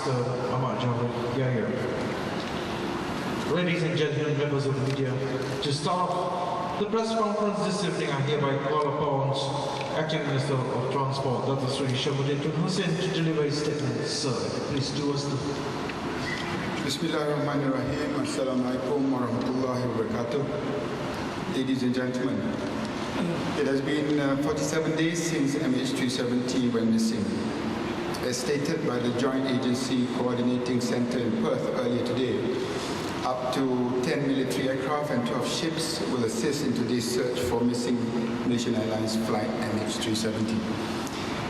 Mr. Ahmad Javed Yahya. Ladies and gentlemen, members of the media, to start the press conference this evening, I hereby call upon Acting Minister of Transport, Datuk Seri Hishammuddin Hussein, to deliver his statement. Sir, please do us the... Bismillahirrahmanirrahim. Assalamualaikum warahmatullahi wabarakatuh. Ladies and gentlemen, it has been 47 days since MH370 went missing. As stated by the Joint Agency Coordinating Centre in Perth earlier today, up to 10 military aircraft and 12 ships will assist in today's search for missing Malaysian Airlines flight MH370.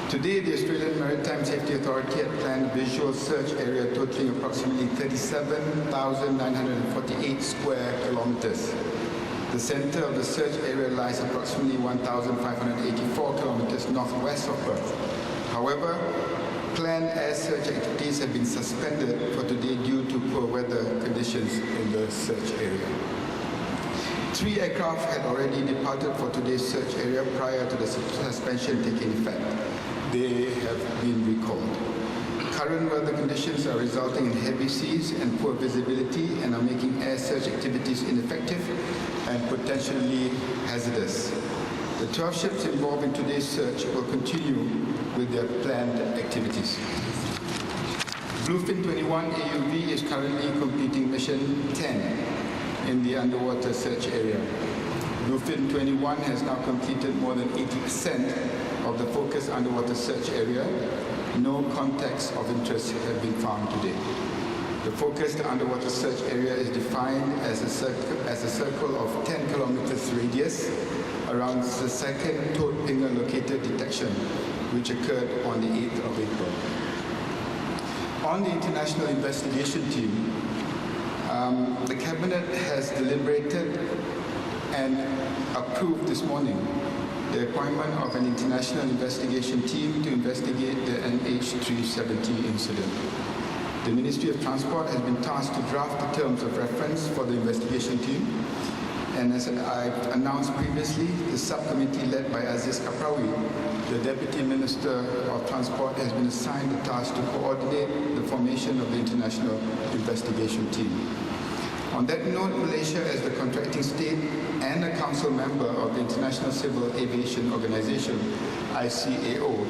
Today, the Australian Maritime Safety Authority had planned a visual search area totaling approximately 37,948 square kilometres. The centre of the search area lies approximately 1,584 kilometres northwest of Perth. However, planned air search activities have been suspended for today due to poor weather conditions in the search area. 3 aircraft had already departed for today's search area prior to the suspension taking effect. They have been recalled. Current weather conditions are resulting in heavy seas and poor visibility and are making air search activities ineffective and potentially hazardous. The 12 ships involved in today's search will continue with their planned activities. Bluefin 21 AUV is currently completing mission 10 in the underwater search area. Bluefin 21 has now completed more than 80% of the focused underwater search area. No contacts of interest have been found today. The focused underwater search area is defined as a circle of 10 kilometers radius around the second towed finger located detection, which occurred on the 8th of April. On the international investigation team, the Cabinet has deliberated and approved this morning the appointment of an international investigation team to investigate the MH370 incident. The Ministry of Transport has been tasked to draft the terms of reference for the investigation team, and as I've announced previously, the subcommittee led by Aziz Kaprawi, the Deputy Minister of Transport, has been assigned the task to coordinate the formation of the international investigation team. On that note, Malaysia, as the contracting state and a council member of the International Civil Aviation Organization, ICAO,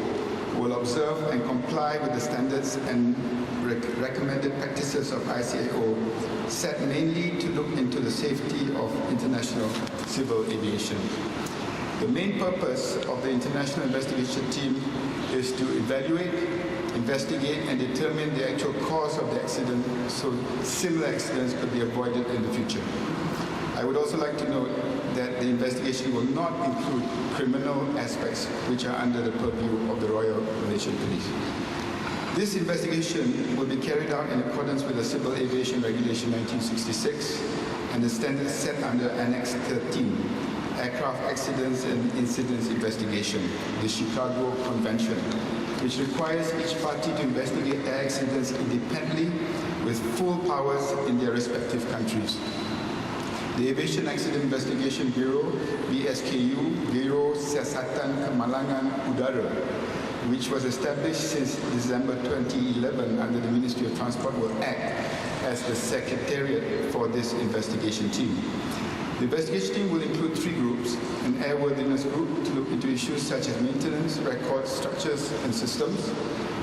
will observe and comply with the standards and recommended practices of ICAO, set mainly to look into the safety of international civil aviation. The main purpose of the international investigation team is to evaluate, investigate and determine the actual cause of the accident so similar accidents could be avoided in the future. I would also like to note that the investigation will not include criminal aspects which are under the purview of the Royal Malaysian Police. This investigation will be carried out in accordance with the Civil Aviation Regulation 1966 and the standards set under Annex 13, Aircraft Accidents and Incidents Investigation, the Chicago Convention, which requires each party to investigate air accidents independently with full powers in their respective countries. The Aviation Accident Investigation Bureau, BSKU, Bureau Siasatan Kemalangan Udara, which was established since December 2011 under the Ministry of Transport, will act as the secretariat for this investigation team. The investigation team will include 3 groups: an airworthiness group to look into issues such as maintenance, records, structures and systems,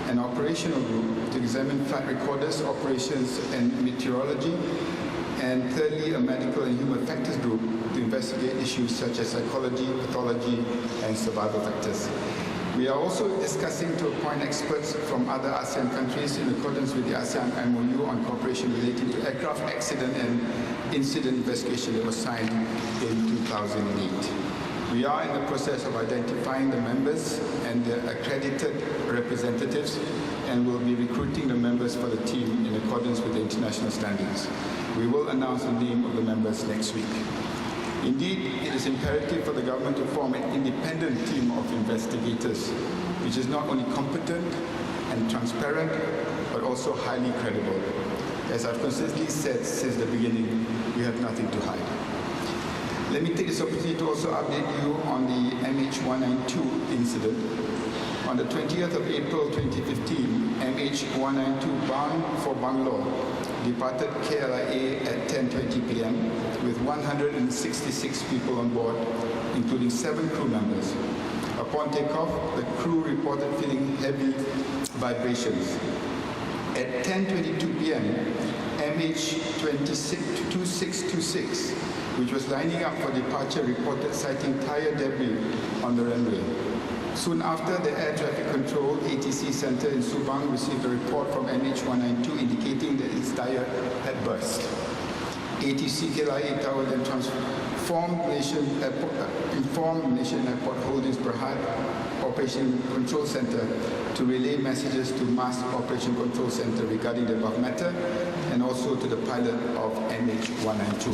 an operational group to examine flight recorders, operations and meteorology, and thirdly, a medical and human factors group to investigate issues such as psychology, pathology and survival factors. We are also discussing to appoint experts from other ASEAN countries in accordance with the ASEAN MOU on cooperation relating to aircraft accident and incident investigation that was signed in 2008. We are in the process of identifying the members and the accredited representatives and will be recruiting the members for the team in accordance with the international standards. We will announce the name of the members next week. Indeed, it is imperative for the government to form an independent team of investigators, which is not only competent and transparent, but also highly credible. As I've consistently said since the beginning, we have nothing to hide. Let me take this opportunity to also update you on the MH192 incident. On the 20th of April 2015, MH192 bound for Bangalore departed KLIA at 10:20 p.m. with 166 people on board, including 7 crew members. Upon takeoff, the crew reported feeling heavy vibrations. At 10:22 p.m., MH2626, which was lining up for departure, reported sighting tire debris on the runway. Soon after, the Air Traffic Control ATC Center in Subang received a report from MH192 indicating that its tire had burst. ATC KLIA Tower then informed Malaysian Airport Holdings Berhad Operation Control Center to relay messages to Mass Operation Control Center regarding the above matter and also to the pilot of MH192.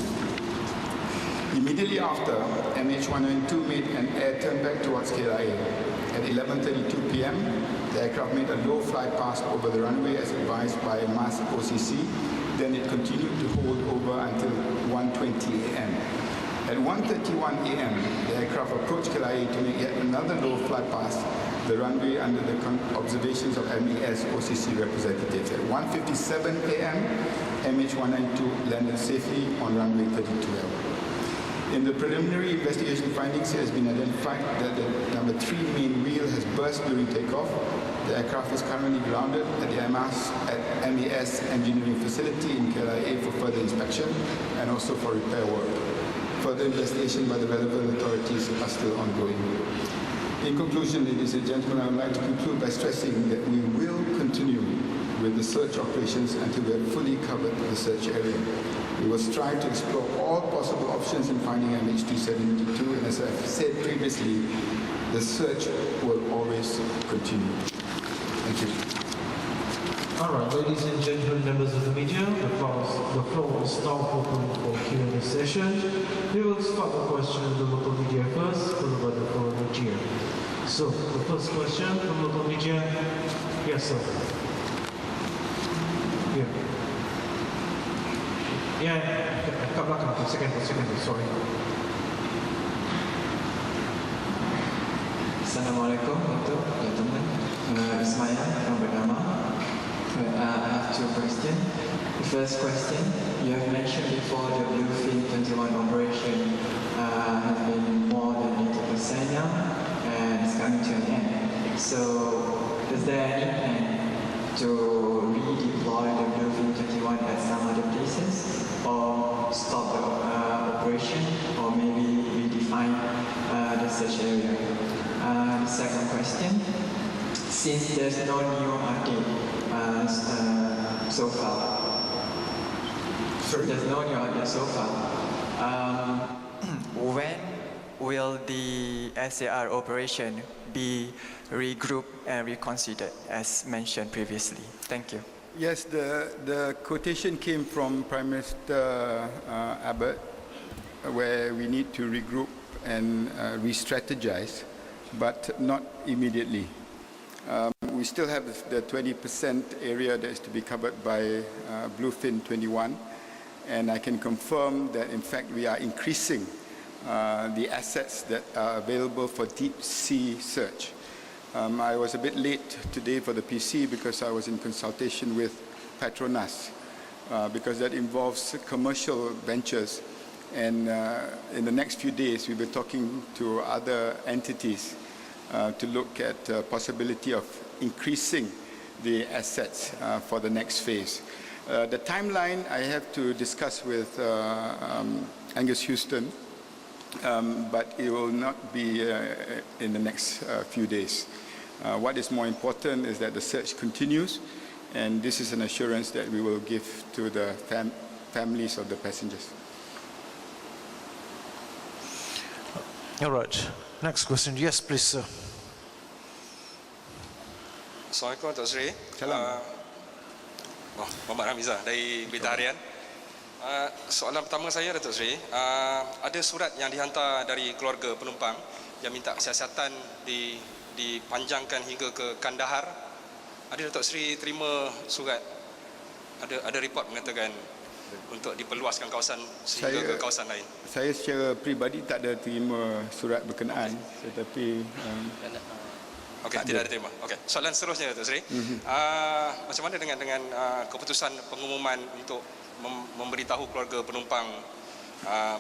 Immediately after, MH192 made an air turn back towards KLIA. At 11:32 p.m., the aircraft made a low fly past over the runway as advised by Mass OCC. Then it continued to hold over until 1:20 a.m. At 1:31 a.m., the aircraft approached KLIA to make yet another low fly past the runway under the observations of MES OCC representatives. At 1:57 a.m., MH192 landed safely on runway 32L. In the preliminary investigation findings, it has been identified that the number 3 main wheel has burst during takeoff. The aircraft is currently grounded at the MES engineering facility in KLIA for further inspection and also for repair work. Further investigation by the relevant authorities are still ongoing. In conclusion, ladies and gentlemen, I would like to conclude by stressing that we will continue with the search operations until we have fully covered the search area. We will strive to explore all possible options in finding MH272, and as I've said previously, the search will always continue. Thank you. All right, ladies and gentlemen, members of the media, the floor is now open for Q&A session. We will start the question of the local media first, followed by the foreign media. So, the first question from local media. Yes, sir. Yeah, kat belakang, second, sorry. Assalamualaikum, Datuk, gentlemen. Ismail from Bernama. I have 2 questions. The first question, you have mentioned before the Bluefin 21 operation has been more than 80% now and it's coming to an end. So, is there any plan to redeploy the Bluefin 21 at some other places, or stop the operation, or maybe redefine the search area? The second question, since there's no new update so far, when will the SAR operation be regrouped and reconsidered as mentioned previously? Thank you. Yes, the quotation came from Prime Minister Abbott, where we need to regroup and re-strategize, but not immediately. We still have the 20% area that is to be covered by Bluefin 21, and I can confirm that in fact we are increasing the assets that are available for deep sea search. I was a bit late today for the PC because I was in consultation with Petronas, because that involves commercial ventures, and in the next few days we'll be talking to other entities to look at the possibility of increasing the assets for the next phase. The timeline I have to discuss with Angus Houston, but it will not be in the next few days. What is more important is that the search continues, and this is an assurance that we will give to the families of the passengers. All right. Next question. Yes, please, sir. Assalamualaikum, Datuk Seri. Salam. Muhammad Hamizah dari Berita Harian. Soalan pertama saya, Datuk Seri, ada surat yang dihantar dari keluarga penumpang yang minta siasatan dipanjangkan hingga ke Kandahar. Ada Datuk Seri terima surat? Ada report mengatakan untuk diperluaskan kawasan sehingga ke kawasan lain. Saya secara peribadi tak ada terima surat berkenaan, tetapi Okey, tidak diterima. Okey, soalan seterusnya Datuk Seri. Macam mana dengan keputusan pengumuman untuk memberitahu keluarga penumpang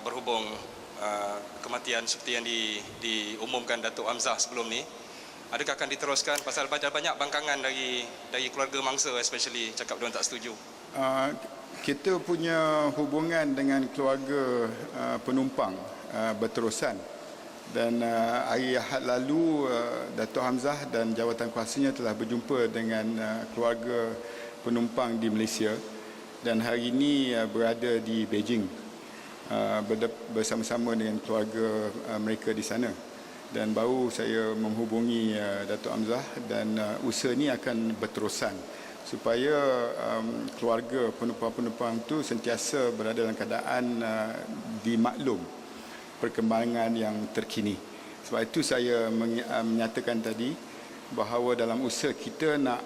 berhubung kematian seperti yang diumumkan Datuk Hamzah sebelum ni? Adakah akan diteruskan pasal banyak bangkangan dari keluarga mangsa especially cakap diorang tak setuju? Kita punya hubungan dengan keluarga penumpang berterusan, dan hari Ahad lalu Datuk Hamzah dan jawatan kuasanya telah berjumpa dengan keluarga penumpang di Malaysia, dan hari ini berada di Beijing bersama-sama dengan keluarga mereka di sana. Dan baru saya menghubungi Datuk Hamzah, dan usaha ini akan berterusan supaya keluarga penumpang-penumpang itu sentiasa berada dalam keadaan dimaklum perkembangan yang terkini. Sebab itu saya menyatakan tadi bahawa dalam usaha kita nak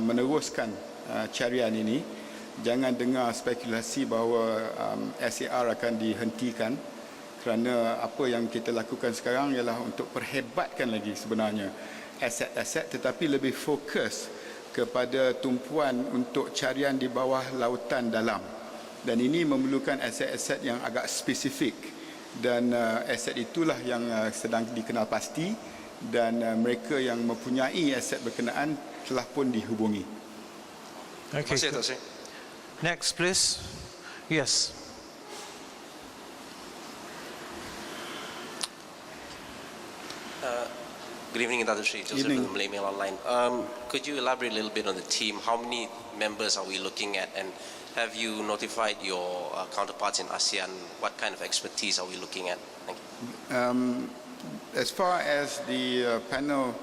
meneruskan carian ini, jangan dengar spekulasi bahawa SAR akan dihentikan, kerana apa yang kita lakukan sekarang ialah untuk perhebatkan lagi sebenarnya aset-aset, tetapi lebih fokus kepada tumpuan untuk carian di bawah lautan dalam, dan ini memerlukan aset-aset yang agak spesifik, dan aset itulah yang sedang dikenal pasti, dan mereka yang mempunyai aset berkenaan telah pun dihubungi. Okay. Terima kasih Datuk Seri. Next, please. Yes. Good evening, Datuk Seri. Joseph from the Malay Mail Online. Could you elaborate a little bit on the team? How many members are we looking at, and have you notified your counterparts in ASEAN? What kind of expertise are we looking at? Thank you. As far as the panel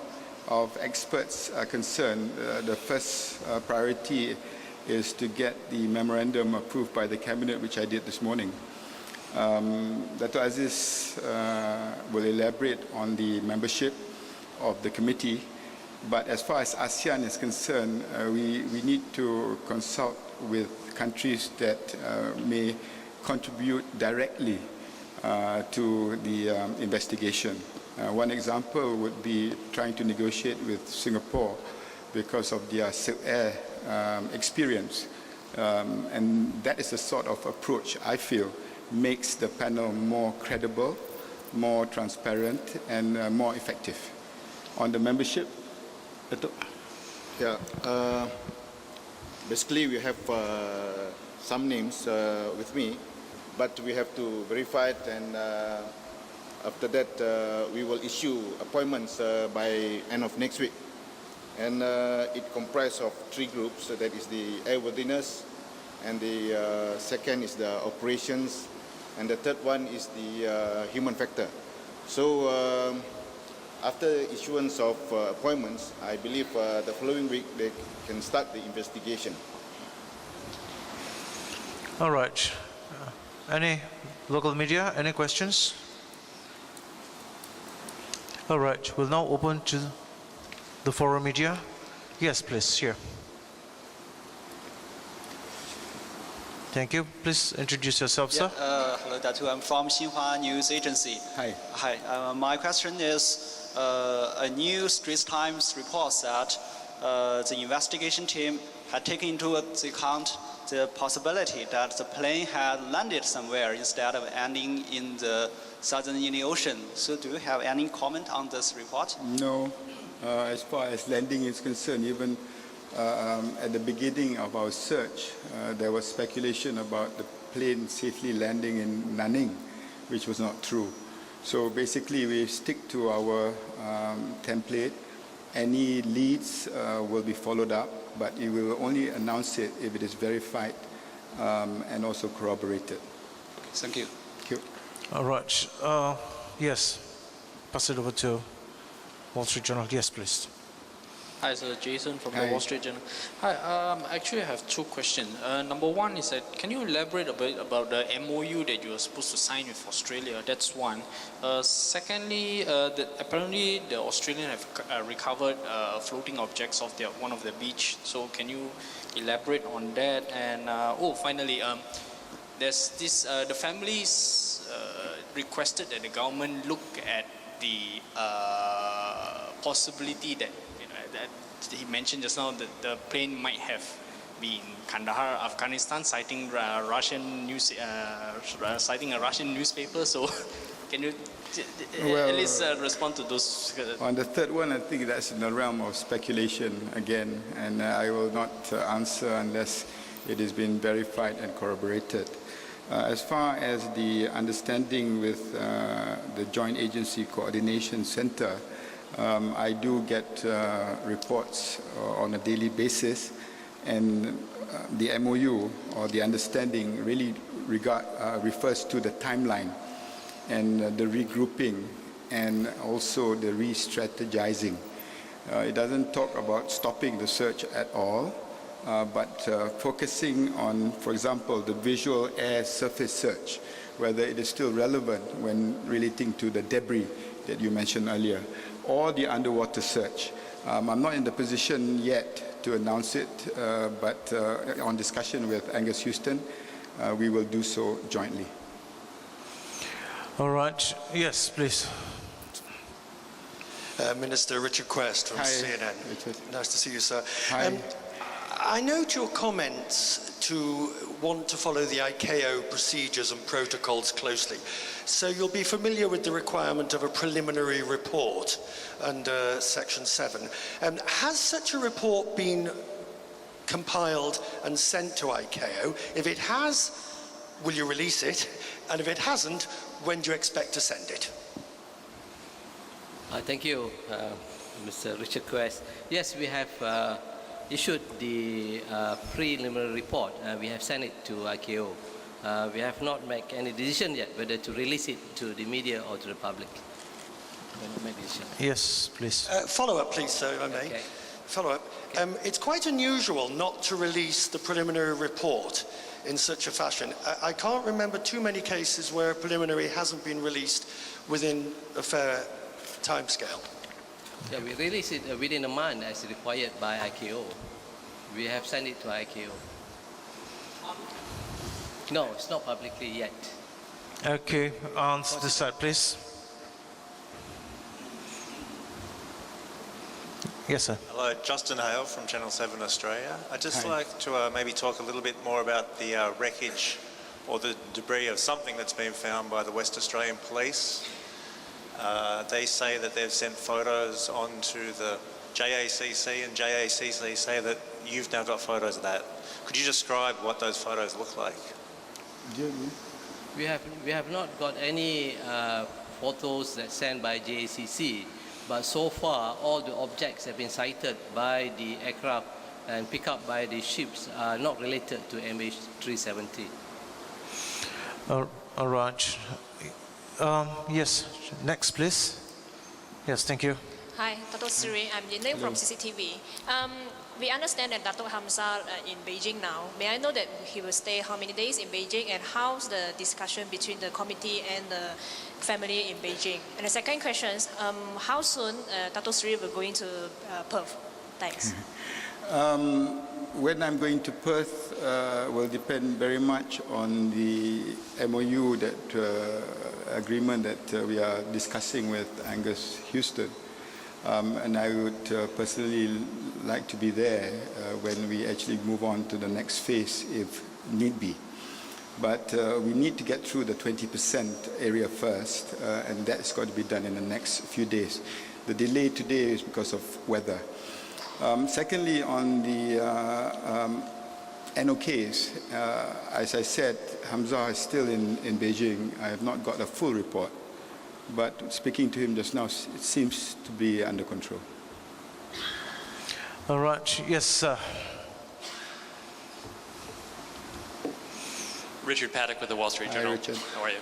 of experts are concerned, the first priority is to get the memorandum approved by the Cabinet, which I did this morning. Datuk Aziz will elaborate on the membership of the committee, but as far as ASEAN is concerned, we need to consult with countries that may contribute directly to the investigation. One example would be trying to negotiate with Singapore because of their Silk Air experience, and that is the sort of approach I feel makes the panel more credible, more transparent, and more effective. On the membership, Datuk? Yeah, basically we have some names with me, but we have to verify it, and after that we will issue appointments by end of next week. And it comprises of 3 groups. So that is the airworthiness, and the second is the operations, and the third one is the human factor. So after issuance of appointments, I believe the following week they can start the investigation. All right. Any local media? Any questions? All right. We'll now open to the foreign media. Yes, please. Here. Thank you. Please introduce yourself, sir. Hello, Datuk. I'm from Xinhua News Agency. Hi. Hi. My question is, a new Straits Times reports that the investigation team had taken into account the possibility that the plane had landed somewhere instead of landing in the southern Indian Ocean. So do you have any comment on this report? No. As far as landing is concerned, even at the beginning of our search, there was speculation about the plane safely landing in Nanning, which was not true. So basically, we stick to our template. Any leads will be followed up, but we will only announce it if it is verified and also corroborated. Thank you. Thank you. All right. Yes. Pass it over to Wall Street Journal. Yes, please. Hi, so Jason from Hi. the Wall Street Journal. Hi, actually I have 2 questions. Number one is that, can you elaborate a bit about the MOU that you were supposed to sign with Australia? That's one. Secondly, apparently the Australians have recovered floating objects of one of the beach. So can you elaborate on that? And finally, there's this, the families requested that the government look at the possibility that, that he mentioned just now that the plane might have been Kandahar, Afghanistan, citing Russian news, citing a Russian newspaper. So, can you at least respond to those? On the third one, I think that's in the realm of speculation again, and I will not answer unless it has been verified and corroborated. As far as the understanding with the Joint Agency Coordination Center, I do get reports on a daily basis, and the MOU or the understanding really refers to the timeline and the regrouping and also the re-strategizing. It doesn't talk about stopping the search at all, but focusing on, for example, the visual air surface search, whether it is still relevant when relating to the debris that you mentioned earlier, or the underwater search. I'm not in the position yet to announce it, but on discussion with Angus Houston, we will do so jointly. All right. Yes, please. Minister Richard Quest from Hi, CNN. Richard. Nice to see you, sir. Hi. I note your comments to want to follow the ICAO procedures and protocols closely. So you'll be familiar with the requirement of a preliminary report under Section 7. Has such a report been compiled and sent to ICAO? If it has, will you release it? And if it hasn't, when do you expect to send it? Thank you, Mr. Richard Quest. Yes, we have issued the preliminary report. We have sent it to ICAO. We have not made any decision yet whether to release it to the media or to the public. We have not made a decision. Yes, please. Follow up, please, sir, if I may. Okay. Follow up. It's quite unusual not to release the preliminary report in such a fashion. I can't remember too many cases where a preliminary hasn't been released within a fair timescale. Yeah, we release it within a month as required by ICAO. We have sent it to ICAO. No, it's not publicly yet. Okay, on this side, please. Yes, sir. Hello, Justin Hale from Channel 7 Australia. I'd just like to maybe talk a little bit more about the wreckage or the debris of something that's been found by the West Australian Police. They say that they've sent photos on to the JACC, and JACC say that you've now got photos of that. Could you describe what those photos look like? We have not got any photos that sent by JACC, but so far all the objects have been sighted by the aircraft and picked up by the ships are not related to MH370. All right. Yes, next, please. Yes, thank you. Hi, Datuk Seri. I'm Yinling from CCTV. We understand that Datuk Hamzah in Beijing now. May I know that he will stay how many days in Beijing, and how's the discussion between the committee and the family in Beijing? And the second question is, how soon Datuk Seri will go into Perth? Thanks. When I'm going to Perth will depend very much on the MOU agreement that we are discussing with Angus Houston. And I would personally like to be there when we actually move on to the next phase if need be. But we need to get through the 20% area first, and that's got to be done in the next few days. The delay today is because of weather. Secondly, on the NOKs, as I said, Hamzah is still in Beijing. I have not got a full report, but speaking to him just now, it seems to be under control. All right. Yes, sir. Richard Paddock with the Wall Street Journal. Hi, Richard. How are you?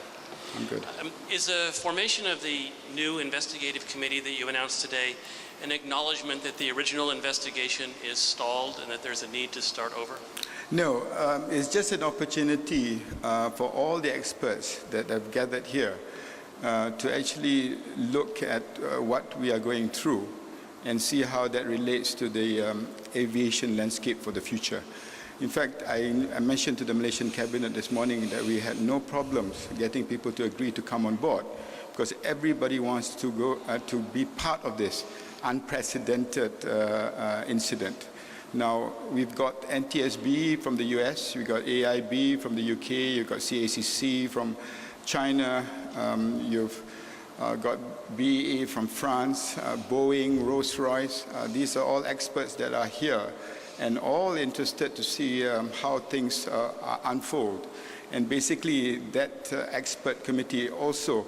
I'm good. Is the formation of the new investigative committee that you announced today an acknowledgement that the original investigation is stalled and that there's a need to start over? No, it's just an opportunity for all the experts that have gathered here to actually look at what we are going through and see how that relates to the aviation landscape for the future. In fact, I mentioned to the Malaysian cabinet this morning that we had no problems getting people to agree to come on board because everybody wants to go to be part of this. unprecedented incident. Now, we've got NTSB from the US, we've got AIB from the UK, you've got CACC from China, you've got BAE from France, Boeing, Rolls-Royce. These are all experts that are here and all interested to see how things unfold. And basically, that expert committee also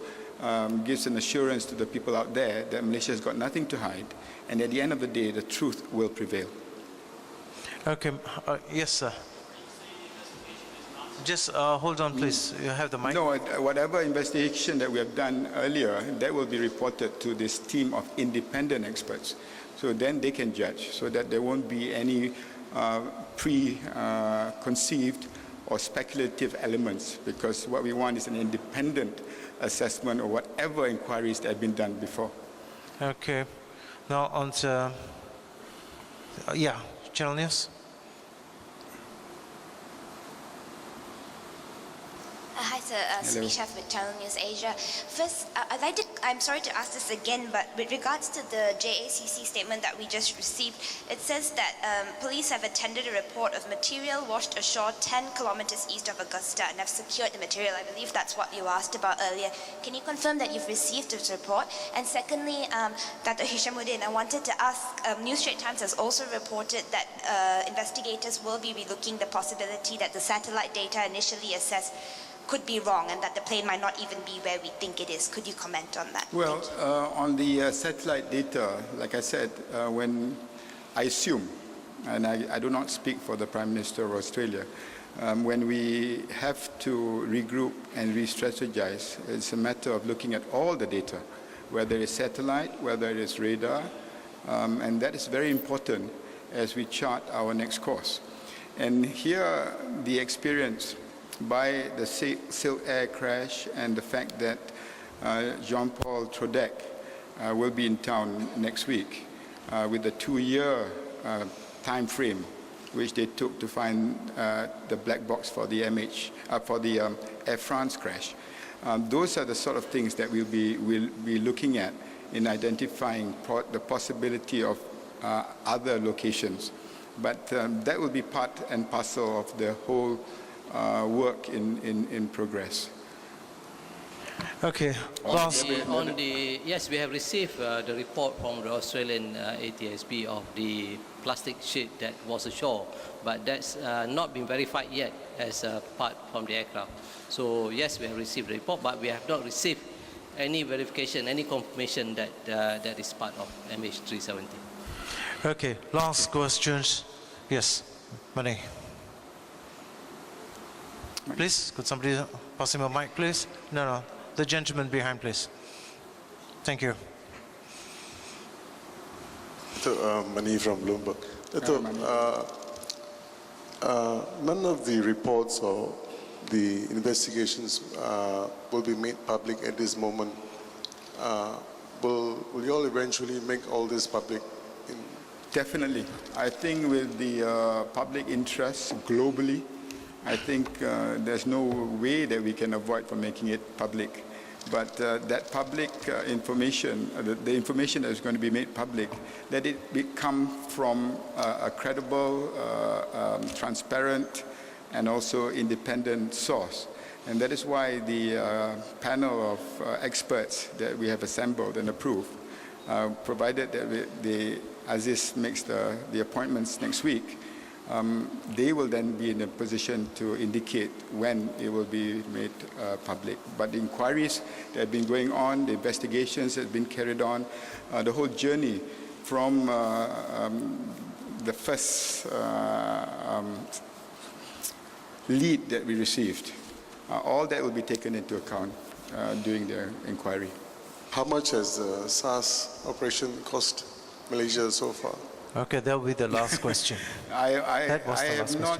gives an assurance to the people out there that Malaysia has got nothing to hide, and at the end of the day, the truth will prevail. Okay, yes, sir. Just hold on, please. You have the mic. No, whatever investigation that we have done earlier, that will be reported to this team of independent experts. So then they can judge, so that there won't be any preconceived or speculative elements, because what we want is an independent assessment of whatever inquiries that have been done before. Okay. Now on to, yeah, Channel News. Hi, sir. Samisha with Channel News Asia. First, I'm sorry to ask this again, but with regards to the JACC statement that we just received, it says that police have attended a report of material washed ashore 10 kilometers east of Augusta and have secured the material. I believe that's what you asked about earlier. Can you confirm that you've received this report? And secondly, Datuk Hishammuddin, I wanted to ask, New Straits Times has also reported that investigators will be relooking the possibility that the satellite data initially assessed could be wrong and that the plane might not even be where we think it is. Could you comment on that? Well, on the satellite data, like I said, when I assume, and I do not speak for the Prime Minister of Australia, when we have to regroup and re-strategize, it's a matter of looking at all the data, whether it's satellite, whether it is radar, and that is very important as we chart our next course. And here, the experience by the Silk Air crash and the fact that Jean-Paul Trodec will be in town next week with a 2-year time frame which they took to find the black box for the Air France crash. Those are the sort of things that we'll be looking at in identifying the possibility of other locations. But that will be part and parcel of the whole work in progress. Okay. Yes, we have received the report from the Australian ATSB of the plastic sheet that was ashore, but that's not been verified yet as a part from the aircraft. So yes, we have received the report, but we have not received any verification, any confirmation that that is part of MH370. Okay, last questions. Yes, Mani. Please, could somebody pass him a mic, please? No, the gentleman behind, please. Thank you. Mani from Bloomberg. None of the reports or the investigations will be made public at this moment. Will you all eventually make all this public? Definitely. I think with the public interest globally, I think there's no way that we can avoid from making it public. But that public information, the information that is going to be made public, let it come from a credible, transparent, and also independent source. And that is why the panel of experts that we have assembled and approved, provided that Aziz makes the appointments next week, they will then be in a position to indicate when it will be made public. But the inquiries that have been going on, the investigations that have been carried on, the whole journey from the first lead that we received, all that will be taken into account during the inquiry. How much has the SARS operation cost Malaysia so far? Okay, that will be the last question. I have not,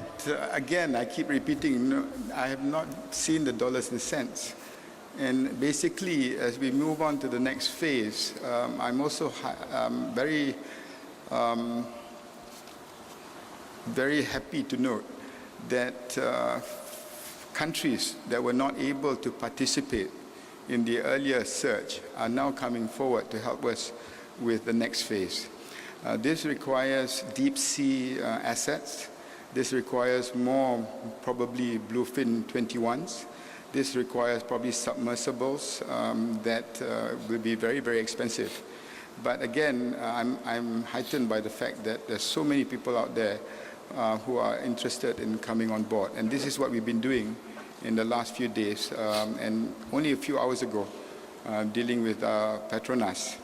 again, I keep repeating, I have not seen the dollars and cents. And basically, as we move on to the next phase, I'm also very happy to note that countries that were not able to participate in the earlier search are now coming forward to help us with the next phase. This requires deep sea assets. This requires more probably bluefin 21s. This requires probably submersibles that will be very, very expensive. But again, I'm heightened by the fact that there's so many people out there who are interested in coming on board. And this is what we've been doing in the last few days. And only a few hours ago, dealing with Petronas,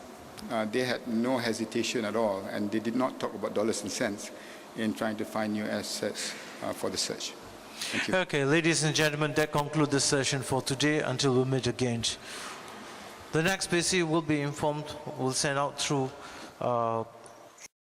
they had no hesitation at all, and they did not talk about dollars and cents in trying to find new assets for the search. Thank you. Okay, ladies and gentlemen, that concludes the session for today until we meet again. The next PC will be informed, will send out through